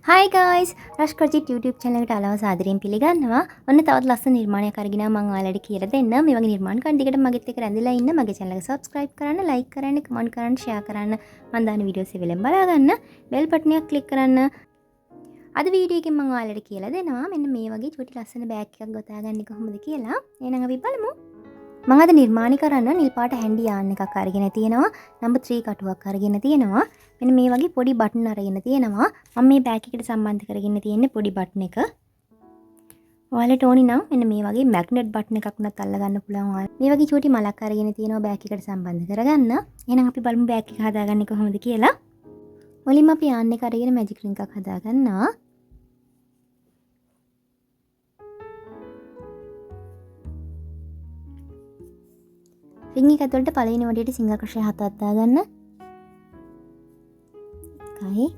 Hi guys! රෂ්කර්ජිත් YouTube channel එකට අලව සාදරයෙන් පිළිගන්නවා. ඔන්න තවත් ලස්සන නිර්මාණයක් අරගෙන මම ඔයාලට කියලා දෙන්න. මේ වගේ නිර්මාණ කරන දිගට මගෙත් එක්ක රැඳිලා ඉන්න. මගේ channel එක subscribe කරන්න, like කරන්න, comment කරන්න, share කරන්න. මම දාන videos එවෙලෙන් බලා ගන්න. bell button එක click කරන්න. අද වීඩියෝ එකෙන් මම ඔයාලට කියලා දෙනවා මෙන්න මේ වගේ චූටි ලස්සන බෑග් එකක් ගොතාගන්නේ කොහොමද කියලා. එහෙනම් අපි බලමු. මම අද නිර්මාණය කරන්න නිල් පාට හැන්ඩි යාන් එකක් අරගෙන තියෙනවා. නම්බර් 3 කටුවක් අරගෙන තියෙනවා. මෙන්න මේ වගේ පොඩි බටන් අරගෙන තියෙනවා. මම මේ බෑග් එකට සම්බන්ධ කරගෙන තියෙන්නේ පොඩි බටන් එක. ඔයාලට ඕනි නම් මෙන්න මේ වගේ මැග්නට් බටන් එකක් උනත් අල්ල ගන්න පුළුවන්. මේ වගේ චූටි මලක් අරගෙන තියෙනවා බෑග් එකට සම්බන්ධ කරගන්න. එහෙනම් අපි බලමු බෑග් එක හදාගන්නේ කොහොමද කියලා. මුලින්ම අපි යාන් එක අරගෙන මැජික් රින් එකක් හදාගන්නවා. රින් එක ඇතුළට පළවෙනි වඩේට සිංගල් ක්‍රොෂේ 7ක් දාගන්න. 1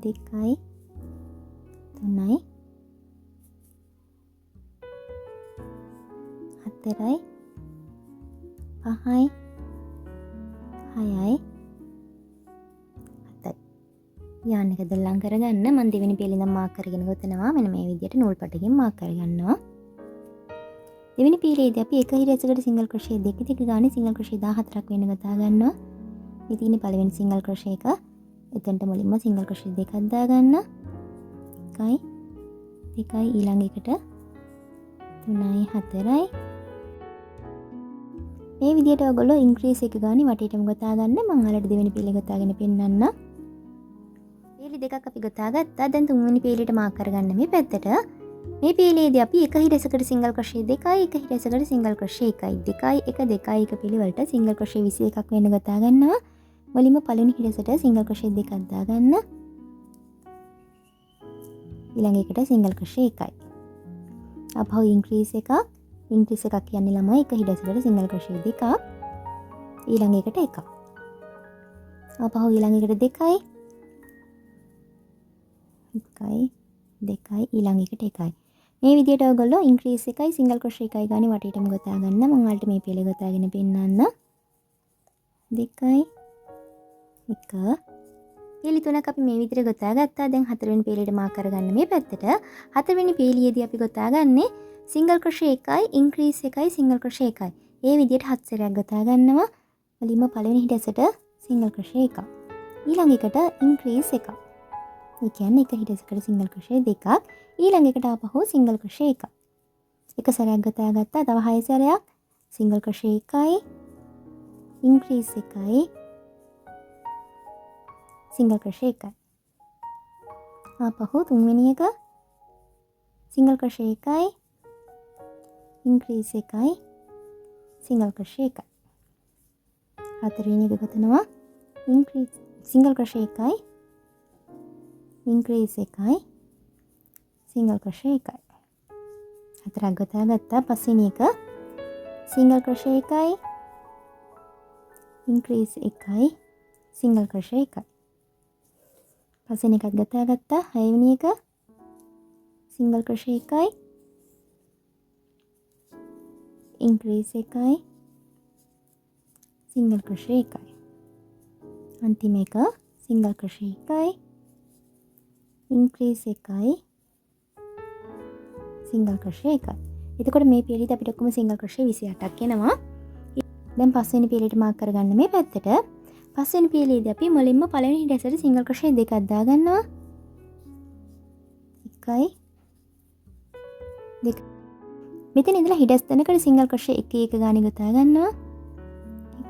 2 3 4 5 6යි 7යි යාන් එක දෙල්ලම් කරගන්න. මම දෙවෙනි පේලෙන් ඉඳන් මාක් කරගෙන ගොතනවා. මෙන්න මේ විදිහට නූල් පටකින් මාක් කරගන්නවා. දෙවෙනි පීලේදී අපි එක හිරැසකට සිංගල් ක්‍රොෂේ දෙක ගානේ සිංගල් ක්‍රොෂේ 14ක් වෙන ගතා ගන්නවා. මේ තියෙන්නේ පළවෙනි සිංගල් ක්‍රොෂේ එක. එතනට මුලින්ම සිංගල් ක්‍රොෂේ දෙකක් දා ගන්න. 1යි 2යි ඊළඟ එකට 3යි 4යි. මේ විදිහට ඔයගොල්ලෝ ඉන්ක්‍රීස් එක ගානේ වටේටම ගතා ගන්න. මම ඔයාලට දෙවෙනි පීලේ ගතාගෙන පෙන්නන්න. පීලි දෙකක් අපි ගතා ගත්තා. දැන් තුන්වෙනි පීලියට මාක් කරගන්න මේ පැත්තට. මේ පීලියේදී අපි එක හිරැසකට සිංගල් ක්‍රොෂේ 2යි එක හිරැසකට සිංගල් ක්‍රොෂේ 1යි 2යි 1 2යි 1 පිළිවෙලට සිංගල් ක්‍රොෂේ 21ක් වෙන ගතා ගන්නවා. මුලින්ම පළවෙනි හිරැසට සිංගල් ක්‍රොෂේ 2ක් දා ගන්න. ඊළඟ එකට සිංගල් ක්‍රොෂේ 1යි. අපහු ඉන්ක්‍රීස් එකක් කියන්නේ ළමයි එක හිරැසකට සිංගල් ක්‍රොෂේ 2ක්. ඊළඟ එකට 1ක්. අපහු ඊළඟ එකට 2යි 1යි 2යි ඊළඟ එකට 1යි. මේ විදිහට ඔයගොල්ලෝ ඉන්ක්‍රීස් එකයි සිංගල් ක්‍රොෂේ එකයි ගානේ වටේටම ගොතා ගන්න. මම ඔයාලට මේ පෙළ ගොතාගෙන පෙන්නන්න. 2යි 1 පීලි තුනක් අපි මේ විදිහට ගොතා ගත්තා. දැන් හතරවෙනි පීලියට මාක් කරගන්න මේ පැත්තට. හතරවෙනි පීලියේදී අපි ගොතාගන්නේ සිංගල් ක්‍රොෂේ එකයි ඉන්ක්‍රීස් එකයි සිංගල් ක්‍රොෂේ එකයි. මේ විදිහට 7 සැරයක් ගොතා ගන්නවා. මුලින්ම පළවෙනි හිරැසට සිංගල් ක්‍රොෂේ එකක්. ඊළඟ එකට ඉන්ක්‍රීස් එකක්. ඒ කියන්නේ එක හිරැසකට සිංගල් ක්‍රොෂේ දෙකක්. ඊළඟ එකට ආපහු සිංගල් ක්‍රොෂේ එකක්. එක සැරයක් ගතා ගත්තා. තව 6 සැරයක් සිංගල් ක්‍රොෂේ එකයි ඉන්ක්‍රීස් එකයි සිංගල් ක්‍රොෂේ එකයි. ආපහු තුන්වෙනි එක සිංගල් ක්‍රොෂේ එකයි ඉන්ක්‍රීස් එකයි සිංගල් ක්‍රොෂේ එකයි. හතරවෙනි එක ගොතනවා ඉන්ක්‍රීස් සිංගල් ක්‍රොෂේ එකයි ඉන්ක්‍රීස් එකයි සිංගල් ක්‍රොෂේ එකයි. හතරක් ගොතා ගත්තා. පස්වෙනි එක සිංගල් ක්‍රොෂේ එකයි ඉන්ක්‍රීස් එකයි සිංගල් ක්‍රොෂේ එකයි. පස්වෙනි එකත් ගතා ගත්තා. හයවෙනි එක සිංගල් ක්‍රොෂේ එකයි ඉන්ක්‍රීස් එකයි සිංගල් ක්‍රොෂේ එකයි. අන්තිම එක සිංගල් ක්‍රොෂේ එකයි ඉන්ක්‍රීස් එකයි සිංගල් ක්‍රොෂේ එකයි. එතකොට මේ පීලියේදී අපිට ඔක්කොම සිංගල් ක්‍රොෂේ 28ක් එනවා. දැන් පස්වෙනි පීලියට මාක් කරගන්න මේ පැත්තට. පස්වෙනි පීලියේදී අපි මුලින්ම පළවෙනි හිරැසට සිංගල් ක්‍රොෂේ දෙකක් දා ගන්නවා. 1යි 2. මෙතන ඉඳලා හිරැස් තැනකට සිංගල් ක්‍රොෂේ 1 1 ගානේ ගොතා ගන්නවා.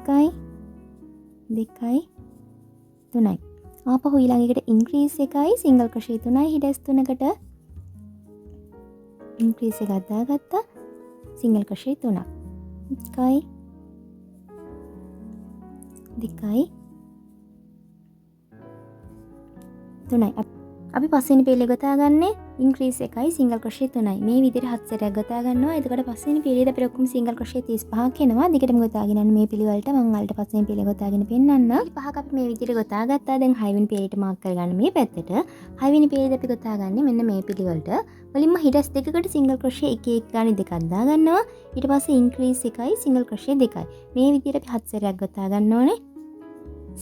1යි 2යි 3යි. ආපහු ඊළඟ එකට ඉන්ක්‍රීස් එකයි සිංගල් ක්‍රොෂේ 3යි හිරැස් තුනකට ඉන්ක්‍රීස් එකක් දාගත්තා. සිංගල් ක්‍රොෂේ 3ක්. 1යි 2යි 3යි. අපි පස්වෙනි පීලිය ගොතා ගන්නේ ඉන්ක්‍රීස් එකයි සිංගල් ක්‍රොෂේ 3යි. මේ විදිහට 7 සැරයක් ගොතා ගන්නවා. එතකොට පස්වෙනි පීලියේදී අපිට ඔක්කොම සිංගල් ක්‍රොෂේ 35ක් එනවා. දිගටම ගොතාගෙන යන්න මේ පිළිවෙලට මම ඔයාලට පස්වෙනි පීලිය ගොතාගෙන පෙන්නන්න. පහක් අපි මේ විදිහට ගොතා ගත්තා. දැන් 6 වෙනි පීලියට මාක් කරගන්න මේ පැත්තට. 6 වෙනි පීලියේදී අපි ගොතාගන්නේ මෙන්න මේ පිළිවෙලට. මුලින්ම හිරැස් දෙකකට සිංගල් ක්‍රොෂේ 1 1 ගානේ දෙකක් දා ගන්නවා. ඊට පස්සේ ඉන්ක්‍රීස් එකයි සිංගල් ක්‍රොෂේ 2යි. මේ විදිහට අපි 7 සැරයක් ගොතා ගන්න ඕනේ.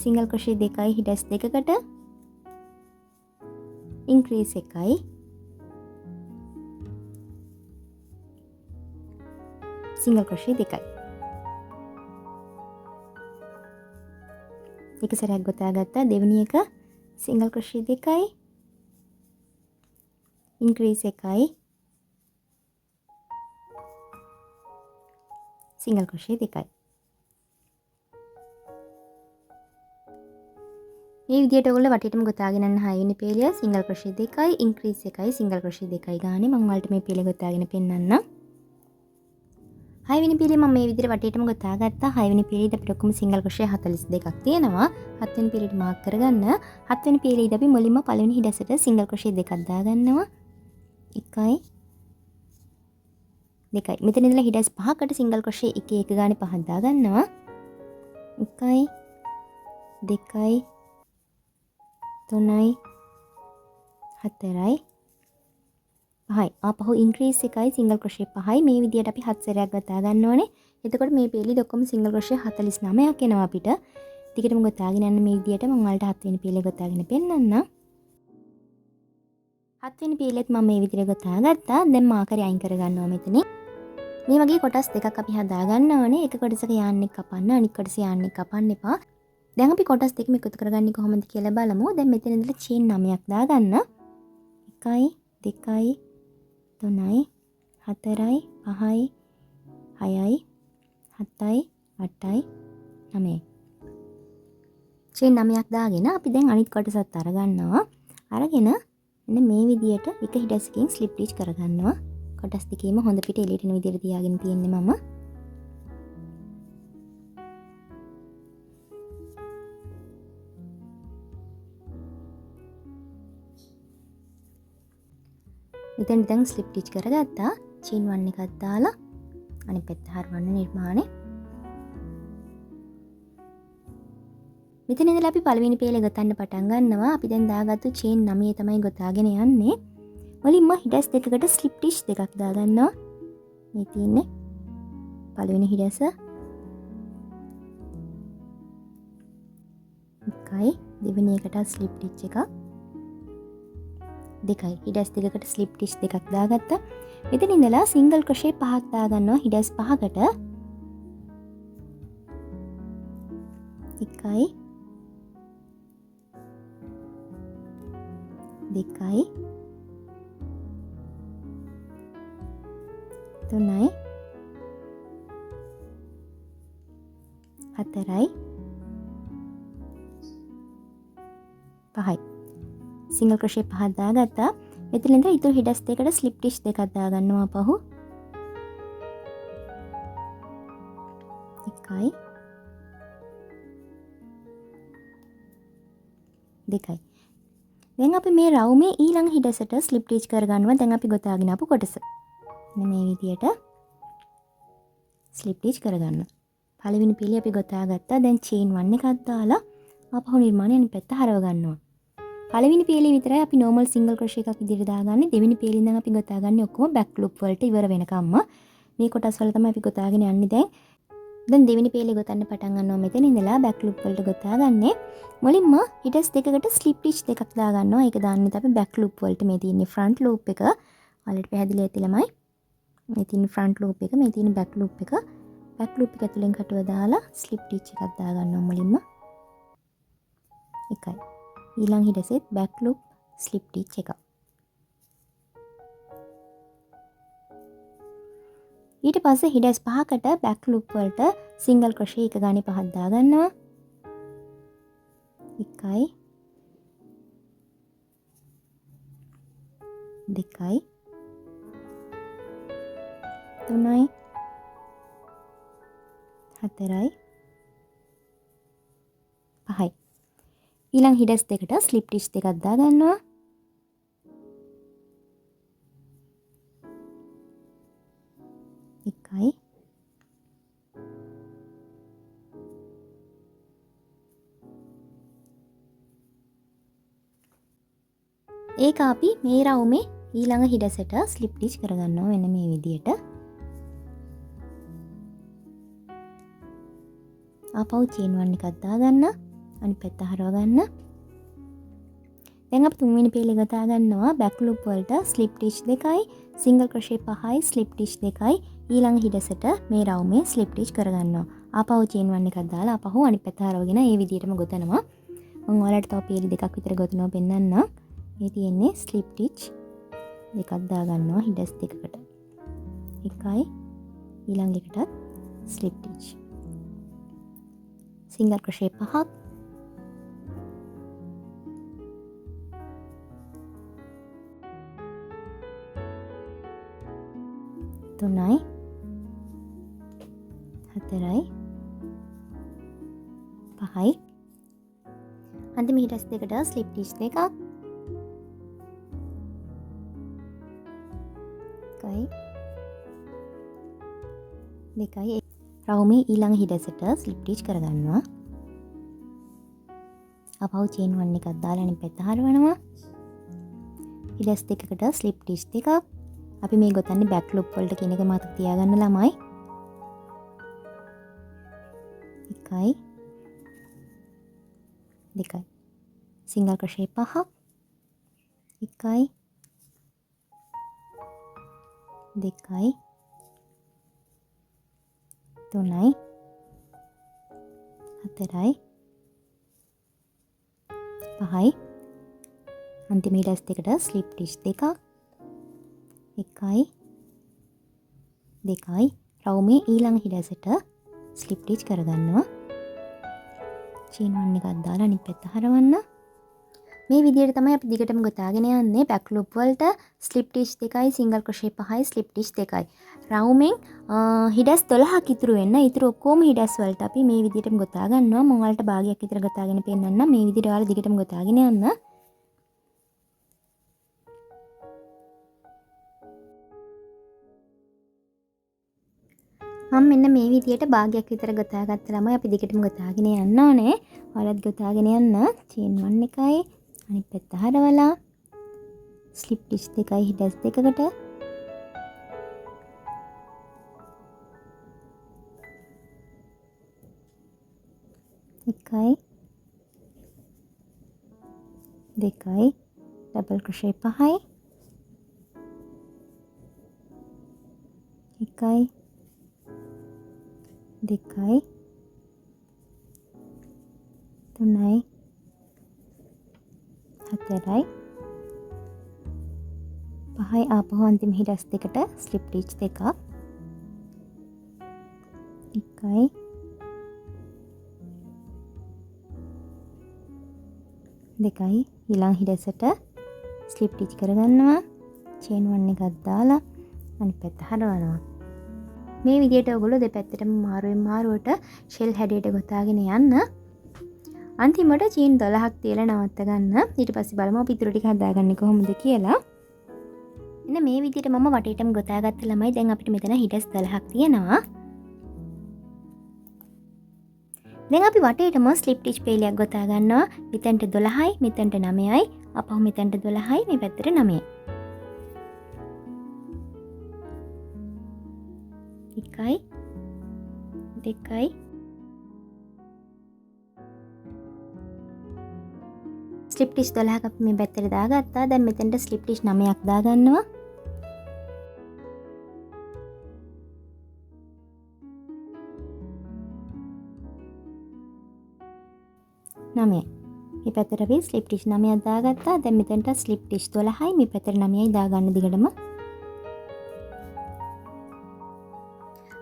සිංගල් ක්‍රොෂේ 2යි හිරැස් දෙකකට ඉන්ක්‍රීස් එකයි සිංගල් ක්‍රොෂේ දෙකයි. එක සැරයක් ගොතා ගත්තා. දෙවෙනි එක සිංගල් ක්‍රොෂේ දෙකයි ඉන්ක්‍රීස් එකයි සිංගල් ක්‍රොෂේ දෙකයි. මේ විදිහට ඔයගොල්ලෝ වටේටම ගොතාගෙන යන 6 වෙනි පේලිය සිංගල් ක්‍රොෂේ දෙකයි ඉන්ක්‍රීස් එකයි සිංගල් ක්‍රොෂේ දෙකයි ගානේ මම ඔයාලට මේ පේලිය ගොතාගෙන පෙන්නන්නම්. 6 වෙනි පේලිය මම මේ විදිහට වටේටම ගොතා ගත්තා. 6 වෙනි පේලියේදී අපිට ඔක්කොම සිංගල් ක්‍රොෂේ 42ක් තියෙනවා. 7 වෙනි පේලියට මාක් කරගන්න. 7 වෙනි පේලියේදී අපි මුලින්ම පළවෙනි හිඩැසට සිංගල් ක්‍රොෂේ දෙකක් දාගන්නවා. 1යි 2යි. මෙතන ඉඳලා හිඩැස් 5කට සිංගල් ක්‍රොෂේ 1 1 ගානේ 5ක් දාගන්නවා. 1යි 2යි 3යි 4යි 5යි. ආපහු ඉන්ක්‍රීස් එකයි සිංගල් ක්‍රොෂේ 5යි. මේ විදිහට අපි 7 සැරයක් ගොතා ගන්න ඕනේ. එතකොට මේ පේලිය ඔක්කොම සිංගල් ක්‍රොෂේ 49ක් එනවා අපිට. ටිකටම ගොතාගෙන යන්න මේ විදිහට මම ඔයාලට 7 වෙනි පේලිය ගොතාගෙන පෙන්නන්නම්. 7 වෙනි පේලියත් මම මේ විදිහට ගොතා ගත්තා. දැන් මාකරේ අයින් කරගන්නවා මෙතනින්. මේ වගේ කොටස් දෙකක් අපි හදා ගන්න ඕනේ. එක කොටසක යාන්නෙක් කපන්න, අනිත් කොටස යාන්නෙක් කපන්න එපා. දැන් අපි කොටස් දෙකම එකතු කරගන්නේ කොහොමද කියලා බලමු. දැන් මෙතන ඉඳලා චේන් 9ක් දාගන්න. 1යි 2යි 3යි 4යි 5යි 6යි 7යි 8යි 9යි. චේන් 9ක් දාගෙන අපි දැන් අනිත් කොටසත් අරගන්නවා. අරගෙන මෙන්න මේ විදියට එක හිඩැසකින් ස්ලිප් ටිච් කරගන්නවා. කොටස් දෙකේම හොඳ පිට එළියට එන විදියට තියාගෙන තියෙන්නේ මම. මෙතෙන් දැන් ස්ලිප් ටිච් කරගත්තා. චේන් 1 එකක් දාලා අනිත් පැත්ත හරවන්න නිර්මාණය. මෙතන ඉඳලා අපි පළවෙනි පේලිය ගොතන්න පටන් ගන්නවා. අපි දැන් දාගත්තු චේන් 9 තමයි ගොතාගෙන යන්නේ. මුලින්ම හිඩැස් දෙකකට ස්ලිප් ටිච් දෙකක් දාගන්නවා. මේ තියෙන්නේ පළවෙනි හිඩැස. එකයි දෙවෙනි එකට ස්ලිප් ටිච් එකක්. දෙකයි හිඩැස් දෙකකට ස්ලිප් ටිච් දෙකක් දාගත්තා. මෙතන ඉඳලා සිංගල් ක්‍රොෂේ 5ක් දාගන්නවා හිඩැස් 5කට. එකයි දෙකයි තුනයි හතරයි 5යි. සිංගල් ක්‍රොෂේ 5ක් දාගත්තා. මෙතන ඉඳලා ඊටු හිඩැස් දෙකට ස්ලිප් ටිච් දෙකක් දාගන්නවා පහු. එකයි දෙකයි. දැන් අපි මේ රවුමේ ඊළඟ හිඩැසට ස්ලිප් ටිච් කරගන්නවා. දැන් අපි ගොතාගෙන ආපු කොටස. මේ විදියට ස්ලිප් ටිච් කරගන්න. පළවෙනි පීලිය අපි ගොතා ගත්තා. දැන් චේන් 1 එකක් දාලා ආපහු නිර්මාණය අනිත් පැත්ත හරව ගන්නවා. පළවෙනි පේලිය විතරයි අපි normal single crochet එකක් විදිහට දාගන්නේ. දෙවෙනි පේලියෙන් දැන් අපි ගොතාගන්නේ ඔක්කොම back loop වලට ඉවර වෙනකම්ම. මේ කොටස් වල තමයි අපි ගොතාගෙන යන්නේ දැන්. දැන් දෙවෙනි පේලිය ගොතන්න පටන් ගන්නවා මෙතන ඉඳලා back loop වලට ගොතාගන්නේ. මුලින්ම හිඩස් දෙකකට slip stitch දෙකක් දාගන්නවා. ඒක දාන්නේ අපි back loop වලට. මේ තියෙන්නේ front loop එක. ඔයාලට පැහැදිලි ඇති ළමයි. මේ තියෙන front loop එක, මේ තියෙන back loop එක. back loop එක ඇතුලෙන් කටුව දාලා slip stitch එකක් දාගන්නවා මුලින්ම. එකයි. ඊළඟ හිඩසෙත් back loop slip stitch එකක්. ඊට පස්සේ හිඩස් පහකට back loop වලට single crochet එක ගානේ පහක් දාගන්නවා. එකයි දෙකයි තුනයි හතරයි පහයි. ඊළඟ හිඩස් දෙකට slip stitch දෙකක් දාගන්නවා. එකයි ඒක අපි මේ රවුමේ ඊළඟ හිඩසට slip stitch කරගන්නවා මෙන්න මේ විදියට. ආපහු chain 1 එකක් දාගන්න, අනිත් පැත්ත හරව ගන්න. දැන් අපි තුන්වෙනි පේලේ ගොතා ගන්නවා back loop වලට slip stitch 2යි single crochet 5යි slip stitch 2යි ඊළඟ හිඩසට මේ රවුමේ slip stitch කරගන්නවා. ආපහු chain 1 එකක් දාලා ආපහු අනිත් පැත්ත හරවගෙන ඒ විදිහටම ගොතනවා. මම ඔයාලට තව පේලි දෙකක් විතර ගොතනවා පෙන්නන්න. මේ තියෙන්නේ slip stitch දෙකක් දා ගන්නවා හිඩස් දෙකකට. එකයි ඊළඟ එකටත් slip stitch. single crochet 5ක් තුනයි හතරයි පහයි අන්තිම හිටස් දෙකට ස්ලිප් ටිච් දෙකක් දෙකයි රවුමේ ඊළඟ හිටසට ස්ලිප් ටිච් කරගන්නවා. අපහු චේන් 1 එකක් දාලා අනිත් පැත්ත හරවනවා. හිටස් දෙකකට ස්ලිප් ටිච් දෙකක්. අපි මේ ගොතන්නේ බෑක් ලූප් වලට කියන එක මතක තියාගන්න ළමයි. එකයි දෙකයි single crochet 5ක් එකයි දෙකයි තුනයි හතරයි පහයි අන්තිම හිටස් දෙකට ස්ලිප් ටිච් දෙකක් එකයි දෙකයි රවුමේ ඊළඟ හිඩසට ස්ලිප් ටිච් කරගන්නවා. චේන් 1 එකක් දාලා අනිත් පැත්ත හරවන්න. මේ විදිහට තමයි අපි දිගටම ගොතාගෙන යන්නේ back loop වලට slip stitch 2යි single crochet 5යි slip stitch 2යි. රවුමෙන් හිඩස් 12ක් ඉතුරු වෙන්න. ඉතුරු ඔක්කොම හිඩස් වලට අපි මේ විදිහටම ගොතා ගන්නවා. මම ඔයාලට භාගයක් විතර ගොතාගෙන පෙන්නන්නම්. මේ විදිහට ඔයාලා දිගටම ගොතාගෙන යන්න. මම මෙන්න මේ විදියට භාගයක් විතර ගොතා ගත්ත ළමයි අපි දිගටම ගොතාගෙන යන්න ඕනේ. ඔයාලත් ගොතාගෙන යන්න. චේන් 1 එකයි අනිත් පැත්ත හරවලා ස්ලිප් ටිච් දෙකයි හිඩස් දෙකකට එකයි දෙකයි ඩබල් ක්‍රොෂේ 5යි එකයි දෙකයි තුනයි හතරයි පහයි ආපහු අන්තිම හිඩස් දෙකට ස්ලිප් ටිච් දෙකක් එකයි දෙකයි ඊළඟ හිඩසට ස්ලිප් ටිච් කරගන්නවා චේන් 1 එකක් දාලා අනිත් පැත්ත හරවනවා. මේ විදිහට ඔයගොල්ලෝ දෙපැත්තටම මාරුවෙන් මාරුවට ෂෙල් හැඩයට ගොතාගෙන යන්න. අන්තිමට චේන් 12ක් තියලා නවත්ත ගන්න. ඊට පස්සේ බලමු අපි ඉතුරු ටික හදාගන්නේ කොහොමද කියලා. එන්න මේ විදිහට මම වටේටම ගොතාගත්ත ළමයි දැන් අපිට මෙතන හිඩස් 12ක් තියෙනවා. දැන් අපි වටේටම ස්ලිප් ටිච් පේලියක් ගොතා ගන්නවා. මෙතනට 12යි, මෙතනට 9යි, අපහු මෙතනට 12යි, මේ පැත්තට 9යි. එකයි දෙකයි ස්ලිප් ටිච් 12ක් අපි මේ පැත්තට දාගත්තා. දැන් මෙතනට ස්ලිප් ටිච් 9ක් දාගන්නවා. මේ පැත්තට අපි ස්ලිප් ටිච් 9ක් දාගත්තා. දැන් මෙතනට ස්ලිප් ටිච් 12යි මේ පැත්තට 9යි දාගන්න දිගටම.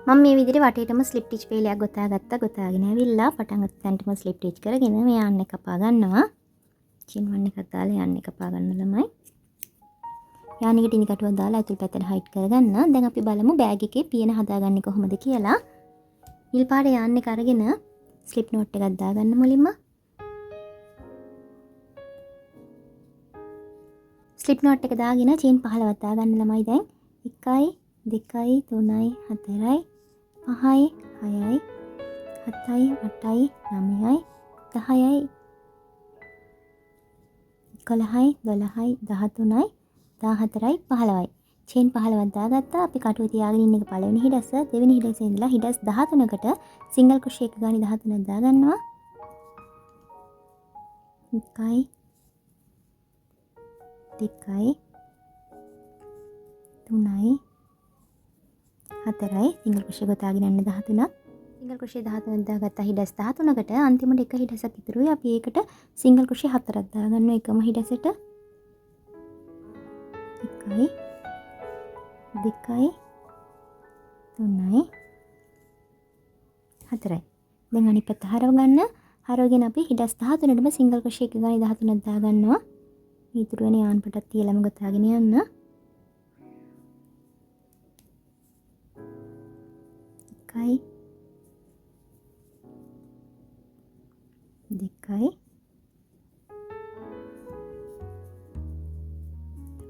මම මේ විදිහට වටේටම ස්ලිප් ටිච් පේලියක් ගොතාගත්තා. ගොතාගෙන ඇවිල්ලා පටන් ගත්ත තැනටම ස්ලිප් ටිච් කරගෙන මේ යන්නේ කපා ගන්නවා. චේන් 1 එකක් දාලා යන්නේ කපා ගන්න ළමයි. යන්නේකට ඉනි කටුවක් දාලා අතුල් පැත්තට හයිඩ් කරගන්න. දැන් අපි බලමු බෑග් එකේ පියන හදාගන්නේ කොහොමද කියලා. නිල් පාට යන්නේ කරගෙන ස්ලිප් නෝට් එකක් දාගන්න මුලින්ම. ස්ලිප් නෝට් එක දාගෙන චේන් 15ක් දාගන්න ළමයි දැන් 1යි 2යි 3යි 4යි 5යි 6යි 7යි 8යි 9යි 10යි 11යි 12යි 13යි 14යි 15යි චේන් 15ක් දාගත්තා. අපි කටුව තියාගෙන ඉන්න එක පළවෙනි හිඩස. දෙවෙනි හිඩසේ ඉඳලා හිඩස් 13කට සිංගල් ක්‍රොෂේ එක ගානේ 13ක් දාගන්නවා. 1යි දෙකයි 3යි 4යි සිංගල් ක්‍රොෂේ ගොතාගෙන යන්න 13ක් සිංගල් ක්‍රොෂේ 13ක් දාගත්තා හිඩස් 13කට අන්තිමට එක හිඩසක් ඉතුරුයි අපි ඒකට සිංගල් ක්‍රොෂේ 4ක් දාගන්නවා එකම හිඩසට 1යි 2යි 3යි 4යි දැන් අනිත් පැත්ත හරව ගන්න හරවගෙන අපි හිඩස් 13ටම සිංගල් ක්‍රොෂේ එක ගානේ 13ක් දාගන්නවා ඉතුරු වෙන යාන් පටක් තියලාම ගොතාගෙන යන්න 1යි 2යි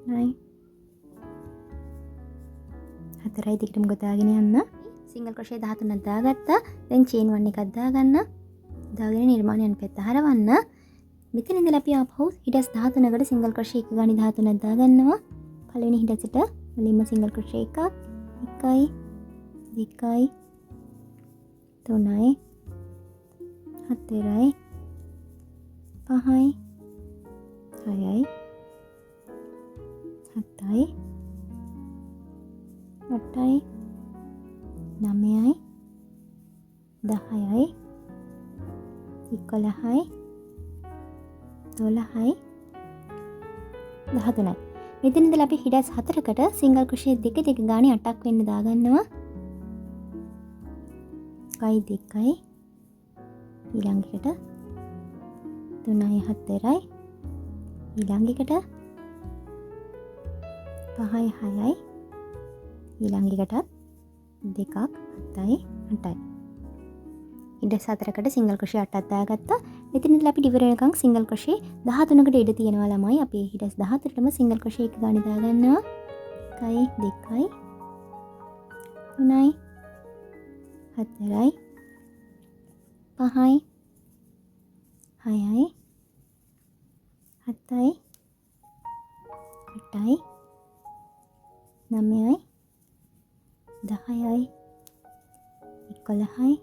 3යි 4යි දිගටම ගොතාගෙන යන්න සිංගල් ක්‍රොෂේ 13ක් දාගත්තා දැන් චේන් 1 එකක් දාගන්න දාගෙන නිර්මාණයන් පැත්ත හරවන්න මෙතන ඉඳලා අපි ආපහු හිඩස් 13කට සිංගල් ක්‍රොෂේ එක ගානේ 13ක් දාගන්නවා පළවෙනි හිඩසට මුලින්ම සිංගල් ක්‍රොෂේ එකක් 1යි 2යි 3යි 4යි 5යි 6යි 7යි 8යි 9යි 10යි 11යි 12යි 13යි මෙතන ඉඳලා අපි හිඩස් 4කට සිංගල් ක්‍රොෂේ දෙක ගානේ 8ක් වෙන්න දාගන්නවා 1යි 2යි ඊළඟ එකට 3යි 4යි ඊළඟ එකට 5යි 6යි ඊළඟ එකටත් 2ක් 7යි 8යි හිඩස් 4කට සිංගල් ක්‍රොෂේ 8ක් දාගත්තා මෙතන ඉඳලා අපි ඉවර වෙනකන් සිංගල් ක්‍රොෂේ 13කට ඉඩ තියෙනවා ළමයි අපි හිඩස් 14ටම සිංගල් ක්‍රොෂේ එක ගානේ දාගන්නවා 1යි 2යි 3යි 4යි 5යි 6යි 7යි 8යි 9යි 10යි 11යි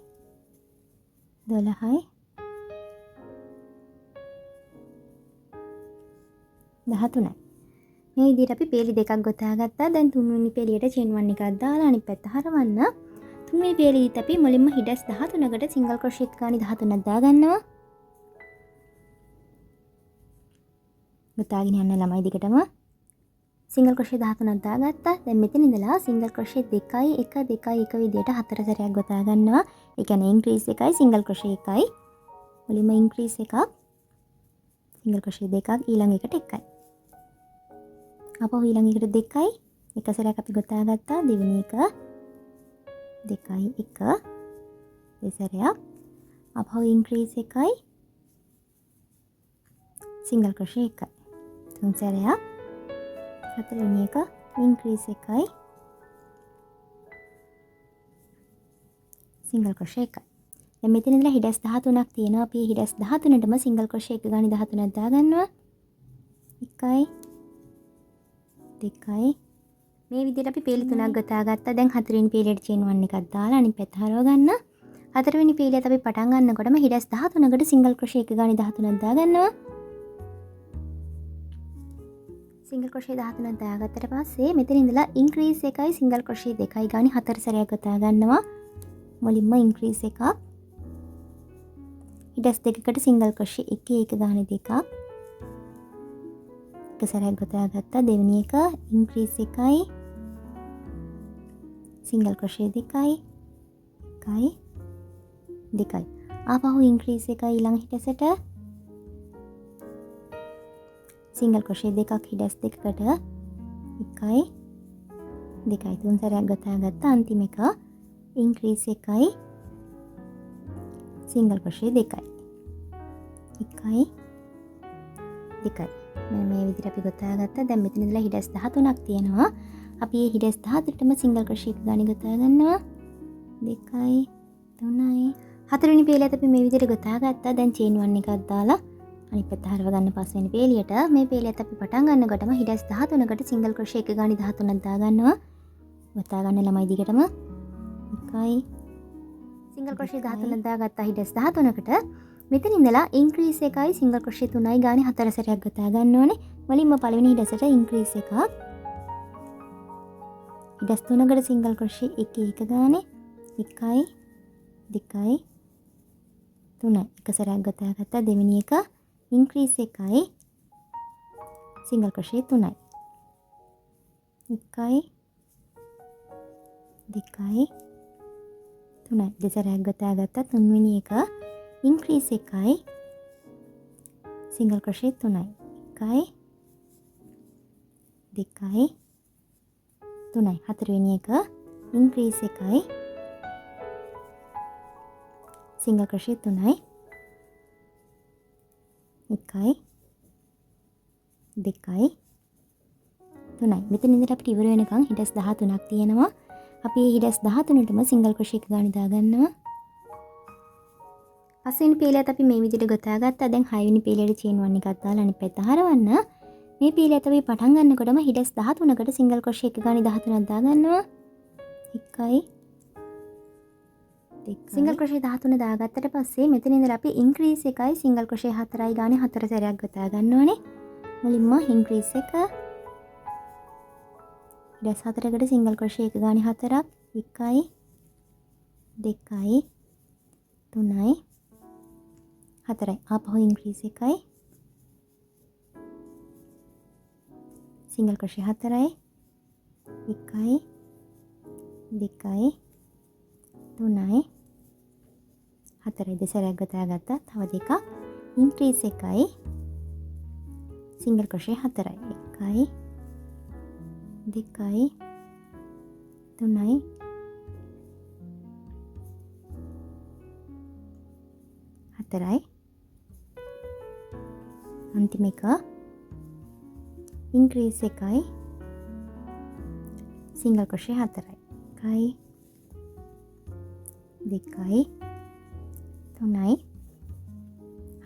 12යි 13යි මේ විදිහට අපි පේලි දෙකක් ගොතාගත්තා දැන් තුන්වෙනි පේලියට චේන් 1 එකක් දාලා අනිත් පැත්ත හරවන්න තුන්වෙනි පේලියේදී අපි මුලින්ම හිඩස් 13කට සිංගල් ක්‍රොෂේ එක ගානේ 13ක් දාගන්නවා ගොතාගෙන යන්න ළමයි දිගටම සිංගල් ක්‍රොෂේ 13ක් දාගත්තා දැන් මෙතන ඉඳලා සිංගල් ක්‍රොෂේ 2යි 1 2යි 1 විදිහට 4 සැරයක් ගොතා ගන්නවා ඒ කියන්නේ ඉන්ක්‍රීස් එකයි සිංගල් ක්‍රොෂේ එකයි මුලින්ම ඉන්ක්‍රීස් එකක් සිංගල් ක්‍රොෂේ දෙකක් ඊළඟ එකට එකයි අපහු ඊළඟ එකට දෙකයි එක සැරයක් අපි ගොතා ගත්තා දෙවෙනි එක දෙකයි 1 දෙසරයක් අපහු ඉන්ක්‍රීස් එකයි සිංගල් ක්‍රොෂේ එකයි තුන් සැරයක් හතරවෙනි එක ඉන්ක්‍රීස් එකයි සිංගල් ක්‍රොෂේ එකයි දැන් මෙතන ඉඳලා හිඩස් 13ක් තියෙනවා අපි හිඩස් 13ටම සිංගල් ක්‍රොෂේ එක ගානේ 13ක් දාගන්නවා 1යි 2යි මේ විදිහට අපි පේලි තුනක් ගොතාගත්තා දැන් හතරවෙනි පේලියට චේන් 1 එකක් දාලා අනිත් පැත්ත හරව ගන්න හතරවෙනි පේලියත් අපි පටන් ගන්නකොටම හිඩස් 13කට සිංගල් ක්‍රොෂේ එක ගානේ 13ක් දාගන්නවා සිංගල් ක්‍රොෂේ 13ක් දාගත්තට පස්සේ මෙතන ඉඳලා ඉන්ක්‍රීස් එකයි සිංගල් ක්‍රොෂේ දෙකයි ගානේ 4 සැරයක් ගොතා ගන්නවා මුලින්ම ඉන්ක්‍රීස් එකක් හිඩස් දෙකකට සිංගල් ක්‍රොෂේ 1 1 ගානේ දෙකක් එක සැරයක් ගොතා ගත්තා දෙවෙනි එක ඉන්ක්‍රීස් එකයි සිංගල් ක්‍රොෂේ දෙකයි 1යි 2යි ආපහු ඉන්ක්‍රීස් එකයි ඊළඟ හිඩසට සිංගල් ක්‍රොෂේ දෙකක් හිඩස් දෙකකට 1යි 2යි තුන් සැරයක් ගොතා ගත්තා අන්තිම එක ඉන්ක්‍රීස් එකයි සිංගල් ක්‍රොෂේ දෙකයි 1යි 2යි මෙන්න මේ විදිහට අපි ගොතා ගත්තා දැන් මෙතන ඉඳලා හිඩස් 13ක් තියෙනවා අපි මේ හිඩස් 14ටම සිංගල් ක්‍රොෂේ එක ගානේ ගොතා ගන්නවා 2යි 3යි හතරවෙනි පේලියත් අපි මේ විදිහට ගොතා ගත්තා දැන් චේන් 1 එකක් දාලා අනිත් පැත්ත හරව ගන්න පස්වෙනි පේලියට මේ පේලියත් අපි පටන් ගන්නකොටම හිඩස් 13කට සිංගල් ක්‍රොෂේ එක ගානේ 13ක් දාගන්නවා ගොතා ගන්න ළමයි දිගටම 1යි සිංගල් ක්‍රොෂේ 13ක් දාගත්තා හිඩස් 13කට මෙතන ඉඳලා ඉන්ක්‍රීස් එකයි සිංගල් ක්‍රොෂේ 3යි ගානේ 4 සැරයක් ගොතා ගන්න ඕනේ මුලින්ම පළවෙනි හිඩසට ඉන්ක්‍රීස් එකක්. හිඩස් 3කට සිංගල් ක්‍රොෂේ 1 1 ගානේ 1යි 2යි 3යි. එක සැරයක් ගොතාගත්තා. දෙවෙනි එක ඉන්ක්‍රීස් එකයි සිංගල් ක්‍රොෂේ 3යි. 1යි 2යි 3යි. දෙසරයක් ගොතාගත්තා. තුන්වෙනි එක ඉන්ක්‍රීස් එකයි සිංගල් ක්‍රොෂේ 3යි. 1යි 2යි 3යි. හතරවෙනි එක ඉන්ක්‍රීස් එකයි සිංගල් ක්‍රොෂේ 3යි. 1යි 2යි 3යි. මෙතන ඉඳලා අපිට ඉවර වෙනකන් හිඩස් 13ක් තියෙනවා. අපි මේ හිඩස් 13ටම සිංගල් ක්‍රොෂේ එක ගානේ දාගන්නවා. පස්වෙනි පීලියත් අපි මේ විදිහට ගොතා ගත්තා. දැන් 6 වෙනි පීලියට චේන් 1 එකක් දාලා අනිත් පැත්ත හරවන්න. මේ පීලියත් අපි පටන් ගන්නකොටම හිඩස් 13කට සිංගල් ක්‍රොෂේ එක ගානේ 13ක් දාගන්නවා. 1යි 2යි සිංගල් ක්‍රොෂේ 13 දාගත්තට පස්සේ මෙතන ඉඳලා අපි ඉන්ක්‍රීස් එකයි සිංගල් ක්‍රොෂේ 4යි ගානේ 4 සැරයක් ගොතා ගන්න ඕනේ. මුලින්ම ඉන්ක්‍රීස් එක හිඩස් 4කට සිංගල් ක්‍රොෂේ එක ගානේ 4ක් 1යි 2යි 3යි 4යි. ආපහු ඉන්ක්‍රීස් එකයි සිංගල් ක්‍රොෂේ 4යි 1යි 2යි 3යි 4යි. දෙසරයක් ගොතාගත්තා. තව දෙකක් ඉන්ක්‍රීස් එකයි සිංගල් ක්‍රොෂේ 4යි 1යි 2යි 3යි 4යි. අන්තිම එක ඉන්ක්‍රීස් එකයි සිංගල් ක්‍රොෂේ 4යි 1යි 2යි 3යි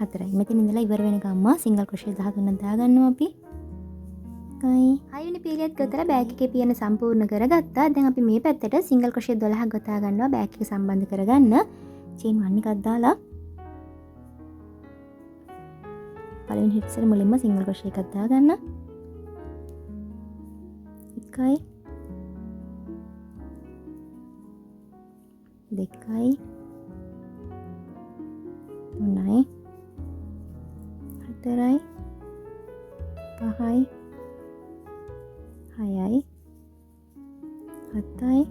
4යි. මෙතන ඉඳලා ඉවර වෙනකම්ම සිංගල් ක්‍රොෂේ 13ක් දාගන්නවා අපි. 1යි 6 වෙනි පීලියත් ගොතලා බෑග් එකේ පියන සම්පූර්ණ කරගත්තා. දැන් අපි මේ පැත්තට සිංගල් ක්‍රොෂේ 12ක් ගොතා ගන්නවා බෑග් එක සම්බන්ධ කරගන්න. චේන් 1 එකක් දාලා පළවෙනි හිට්ස් වල මුලින්ම සිංගල් ක්‍රොෂේ එකක් දාගන්න. 1යි 2යි 3යි 4යි 5යි 6යි 7යි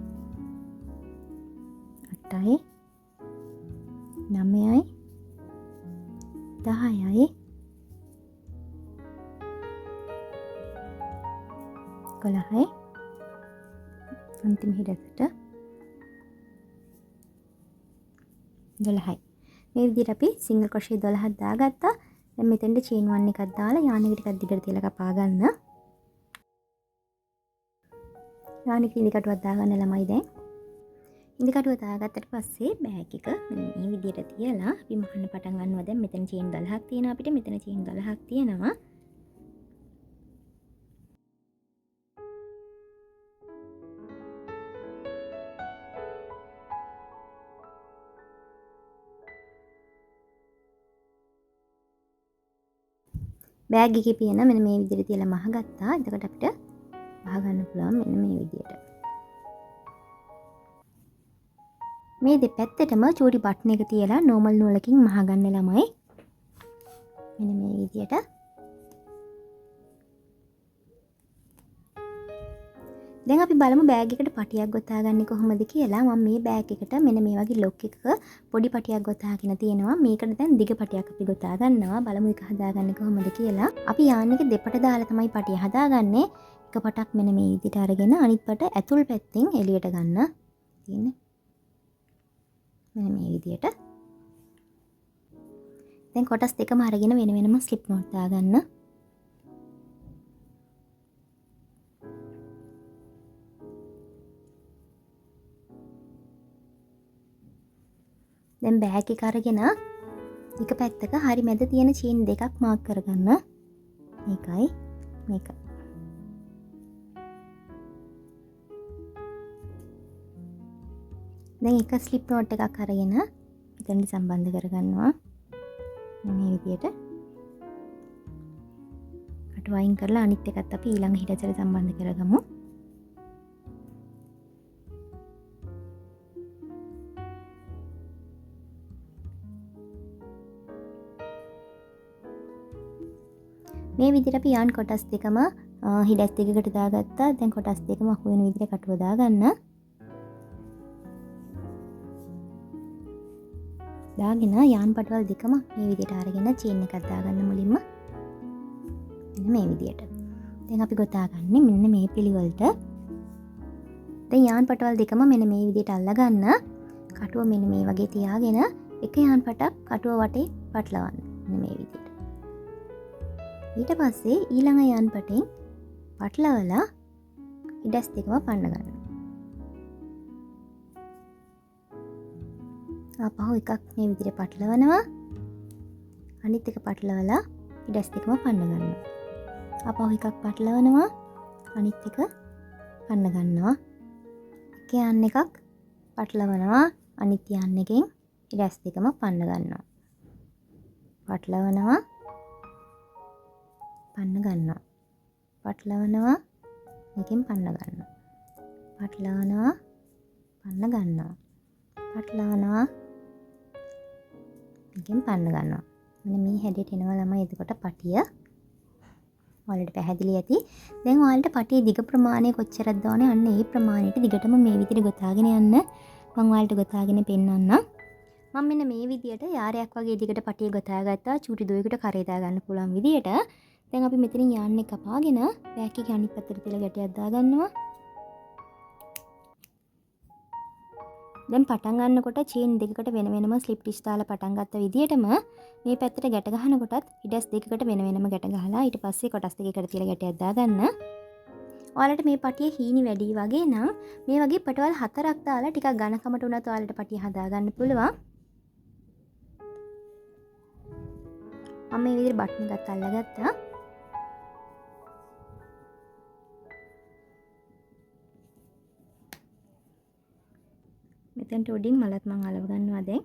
8යි 9යි 10යි 11යි අන්තිම හිඩකට 12යි. මේ විදිහට අපි සිංගල් ක්‍රොෂේ 12ක් දාගත්තා. දැන් මෙතෙන්ට චේන් 1 එකක් දාලා යාන් එක ටිකක් දිගට තියලා කපා ගන්න. යාන් එක ඉදි කටුවක් දාගන්න ළමයි දැන්. ඉදි කටුව දාගත්තට පස්සේ බෑග් එක මෙන්න මේ විදිහට තියලා අපි මහන්න පටන් ගන්නවා. දැන් මෙතන චේන් 12ක් තියෙනවා අපිට. මෙතන චේන් 12ක් තියෙනවා. බෑග් එකේ පියන මෙන්න මේ විදිහට තියලා මහගත්තා. එතකොට අපිට වහ ගන්න පුළුවන් මෙන්න මේ විදිහට. මේ දෙපැත්තටම චූටි බටන් එක තියලා නෝමල් නූලකින් මහගන්න ළමයි. මෙන්න මේ විදිහට. දැන් අපි බලමු බෑග් එකට පටියක් ගොතාගන්නේ කොහොමද කියලා. මම මේ බෑග් එකට මෙන්න මේ වගේ ලොක් එකක පොඩි පටියක් ගොතාගෙන තියෙනවා. මේකට දැන් දිග පටියක් අපි ගොතා ගන්නවා. බලමු ඒක හදාගන්නේ කොහොමද කියලා. අපි යාන් එක දෙපට දාලා තමයි පටිය හදාගන්නේ. එක පටක් මෙන්න මේ විදිහට අරගෙන අනිත් පට ඇතුල් පැත්තෙන් එළියට ගන්න තියෙන්නේ. මෙන්න මේ විදිහට. දැන් කොටස් දෙකම අරගෙන වෙන වෙනම ස්ලිප් නෝට් දාගන්න. දැන් බෑග් එක අරගෙන එක පැත්තක හරි මැද තියෙන චේන් දෙකක් මාක් කරගන්න. මේකයි මේක. දැන් එක ස්ලිප් නෝට් එකක් අරගෙන මෙතනට සම්බන්ධ කරගන්නවා. මේ විදිහට. වයින් කරලා අනිත් එකත් අපි ඊළඟ හිටසට සම්බන්ධ කරගමු. මේ විදිහට අපි යාන් කොටස් දෙකම හිඩැස් දෙකකට දාගත්තා. දැන් කොටස් දෙකම අහු වෙන විදිහට කටුව දාගන්න. දාගෙන යාන් පටවල් දෙකම මේ විදිහට අරගෙන චේන් එකක් දාගන්න මුලින්ම. මෙන්න මේ විදිහට. දැන් අපි ගොතාගන්නේ මෙන්න මේ පිළිවෙලට. දැන් යාන් පටවල් දෙකම මෙන්න මේ විදිහට අල්ලගන්න. කටුව මෙන්න මේ වගේ තියාගෙන එක යාන් පටක් කටුව වටේ පටලවන්න. මෙන්න මේ විදිහට. ඊට පස්සේ ඊළඟ යාන් පටෙන් පටලවලා ඉඩස් දෙකම පන්න ගන්න. ආපහු එකක් මේ විදිහට පටලවනවා. අනිත් එක පටලවලා ඉඩස් දෙකම පන්න ගන්නවා. ආපහු එකක් පටලවනවා. අනිත් එක පන්න ගන්නවා. එක යාන් එකක් පටලවනවා. අනිත් යාන් එකෙන් ඉඩස් දෙකම පන්න ගන්නවා. පටලවනවා. පන්න ගන්නවා. පටලවනවා. මේකෙන් පන්න ගන්නවා. පටලවනවා. පන්න ගන්නවා. පටලවනවා. මේකෙන් පන්න ගන්නවා. මෙන්න මේ හැඩයට එනවා ළමයි. එතකොට පටිය ඔයාලට පැහැදිලි ඇති. දැන් ඔයාලට පටියේ දිග ප්‍රමාණය කොච්චරද දාන්නේ? අන්න ඒ ප්‍රමාණයට දිගටම මේ විදිහට ගොතාගෙන යන්න මම ඔයාලට ගොතාගෙන පෙන්නන්නම්. මම මෙන්න මේ විදිහට යාරයක් වගේ දිගට පටිය ගොතා ගත්තා. චූටි දුවයකට කරේ දා ගන්න පුළුවන් විදිහට. දැන් අපි මෙතනින් යාන් එක කපාගෙන බෑග් එකේ අනිත් පැත්තට තියලා ගැටයක් දාගන්නවා. දැන් පටන් ගන්නකොට චේන් දෙකකට වෙන වෙනම ස්ලිප් ටිච් දාලා පටන් ගත්ත විදිහටම මේ පැත්තට ගැට ගන්නකොටත් ඉඩස් දෙකකට වෙන වෙනම ගැට ගහලා ඊට පස්සේ කොටස් දෙකකට තියලා ගැටයක් දාගන්න. ඔයාලට මේ පටියේ හීනි වැඩි වගේ නම් මේ වගේ පටවල් 4ක් දාලා ටිකක් ඝනකමට උනත් ඔයාලට පටිය හදාගන්න පුළුවන්. මම මේ විදිහට බටන් එකත් අල්ලගත්තා. මෙතෙන්ට උඩින් මලත් මම අලව ගන්නවා දැන්.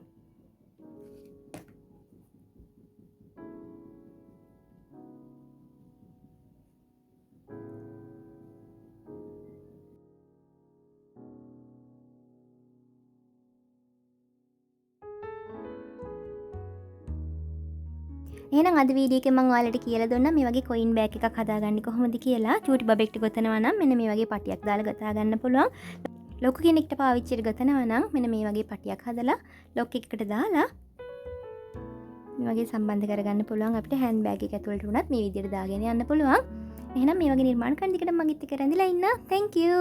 එහෙනම් අද වීඩියෝ එකේ මම ඔයාලට කියලා දුන්නා මේ වගේ කොයින් බෑග් එකක් හදාගන්නේ කොහොමද කියලා. චූටි බබෙක්ට ගොතනවා නම් මෙන්න මේ වගේ පටියක් දාලා ගොතා ගන්න පුළුවන්. ලොකු කෙනෙක්ට පාවිච්චියට ගොතනවා නම් මෙන්න මේ වගේ පටියක් හදලා ලොක් එකකට දාලා මේ වගේ සම්බන්ධ කරගන්න පුළුවන්. අපිට හෑන්ඩ් බෑග් එක ඇතුළට උනත් මේ විදිහට දාගෙන යන්න පුළුවන්. එහෙනම් මේ වගේ නිර්මාණ කරන දිගට මගෙත් එක්ක රැඳිලා ඉන්න. Thank you.